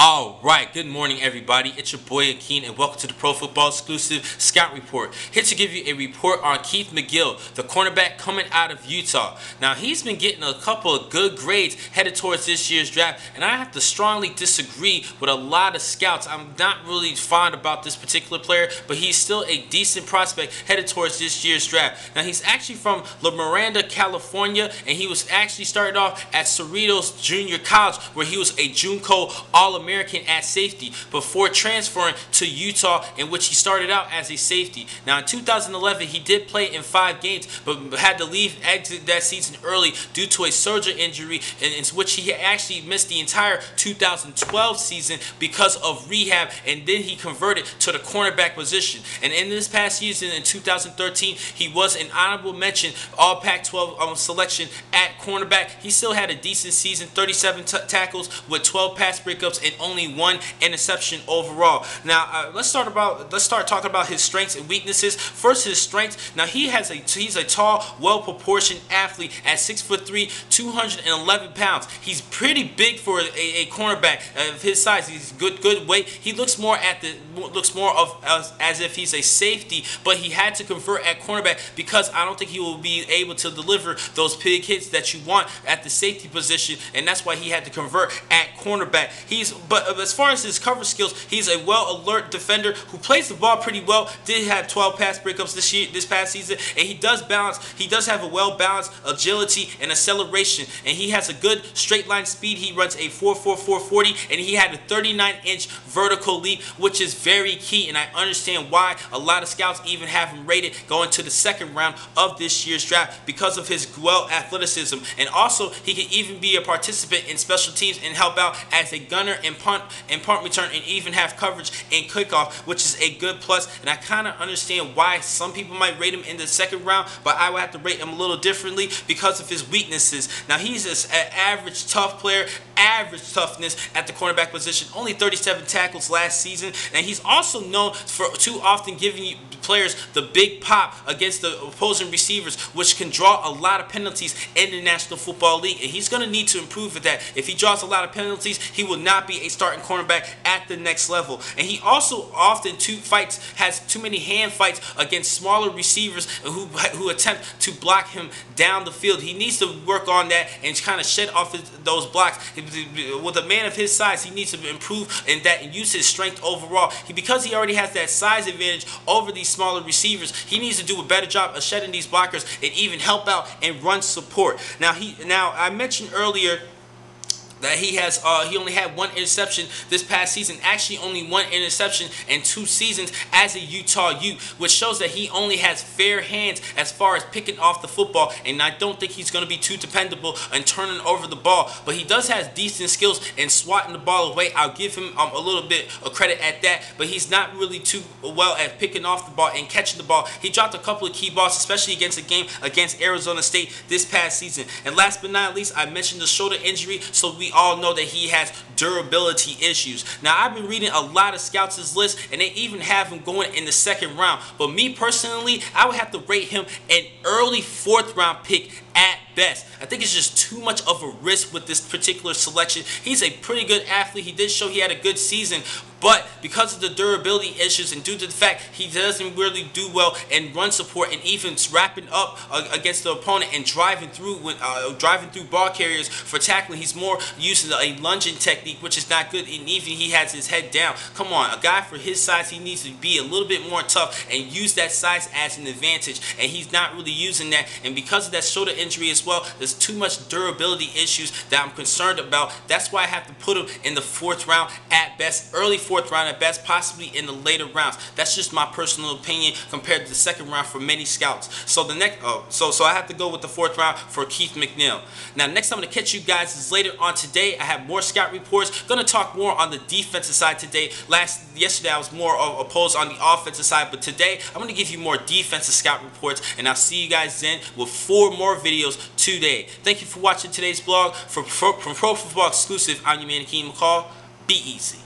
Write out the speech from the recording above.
Alright, good morning everybody. It's your boy Akeen and welcome to the Pro Football Exclusive Scout Report. Here to give you a report on Keith McGill, the cornerback coming out of Utah. Now, he's been getting a couple of good grades headed towards this year's draft, and I have to strongly disagree with a lot of scouts. I'm not really fond about this particular player, but he's still a decent prospect headed towards this year's draft. Now, he's actually from La Miranda, California, and he was actually started off at Cerritos Junior College, where he was a JUCO All-American at safety before transferring to Utah, in which he started out as a safety. Now in 2011 he did play in 5 games but had to exit that season early due to a shoulder injury, in which he actually missed the entire 2012 season because of rehab, and then he converted to the cornerback position. And in this past season in 2013 he was an honorable mention All Pac-12 selection at cornerback. He still had a decent season, 37 tackles with 12 pass breakups and only 1 interception overall. Now let's start talking about his strengths and weaknesses. First, his strengths. Now he's a tall, well-proportioned athlete at 6'3", 211 pounds. He's pretty big for a cornerback of his size. He's good weight. He looks more as if he's a safety, but he had to convert at cornerback because I don't think he will be able to deliver those big hits that you want at the safety position, and that's why he had to convert at cornerback. But as far as his cover skills, he's a well-alert defender who plays the ball pretty well. Did have 12 pass breakups this past season, and he does balance. He does have a well-balanced agility and acceleration, and he has a good straight line speed. He runs a 4.44 and he had a 39-inch vertical leap, which is very key, and I understand why a lot of scouts even have him rated going to the 2nd round of this year's draft because of his athleticism. And also, he can even be a participant in special teams and help out as a gunner and punt return, and even have coverage in kickoff, which is a good plus. And I kind of understand why some people might rate him in the 2nd round, but I would have to rate him a little differently because of his weaknesses. Now, he's an average tough player, average toughness at the cornerback position, only 37 tackles last season, and he's also known for too often giving players the big pop against the opposing receivers, which can draw a lot of penalties in the National Football League, and he's going to need to improve with that. If he draws a lot of penalties, he will not be a starting cornerback at the next level. And he also often has too many hand fights against smaller receivers who attempt to block him down the field. He needs to work on that and kind of shed off those blocks. With a man of his size, he needs to improve in that and use his strength overall. Because he already has that size advantage over these smaller receivers, he needs to do a better job of shedding these blockers and even help out and run support. Now I mentioned earlier that he only had 1 interception this past season. Actually, only 1 interception in 2 seasons as a Utah Ute, which shows that he only has fair hands as far as picking off the football, and I don't think he's going to be too dependable in turning over the ball. But he does have decent skills in swatting the ball away. I'll give him a little bit of credit at that, but he's not really too well at picking off the ball and catching the ball. He dropped a couple of key balls, especially against a game against Arizona State this past season. And last but not least, I mentioned the shoulder injury, so we all know that he has durability issues. Now, I've been reading a lot of scouts' lists, and they even have him going in the 2nd round. But me personally, I would have to rate him an early 4th round pick at best. I think it's just too much of a risk with this particular selection. He's a pretty good athlete. He did show he had a good season, but because of the durability issues and due to the fact he doesn't really do well in run support and even wrapping up against the opponent and driving through ball carriers for tackling, he's more using a lunging technique, which is not good, and even he has his head down. Come on, a guy for his size, he needs to be a little bit more tough and use that size as an advantage, and he's not really using that. And because of that shoulder injury as well, there's too much durability issues that I'm concerned about. That's why I have to put him in the 4th round at best, early 4th round at best, possibly in the later rounds. That's just my personal opinion compared to the 2nd round for many scouts. So so I have to go with the 4th round for Keith McGill. Now, next I'm going to catch you guys is later on today. I have more scout reports. Going to talk more on the defensive side today. Yesterday I was more opposed on the offensive side, but today I'm going to give you more defensive scout reports, and I'll see you guys then with 4 more videos today. Thank you for watching today's vlog. From Pro Football Exclusive, I'm your man Akeen McCall. Be easy.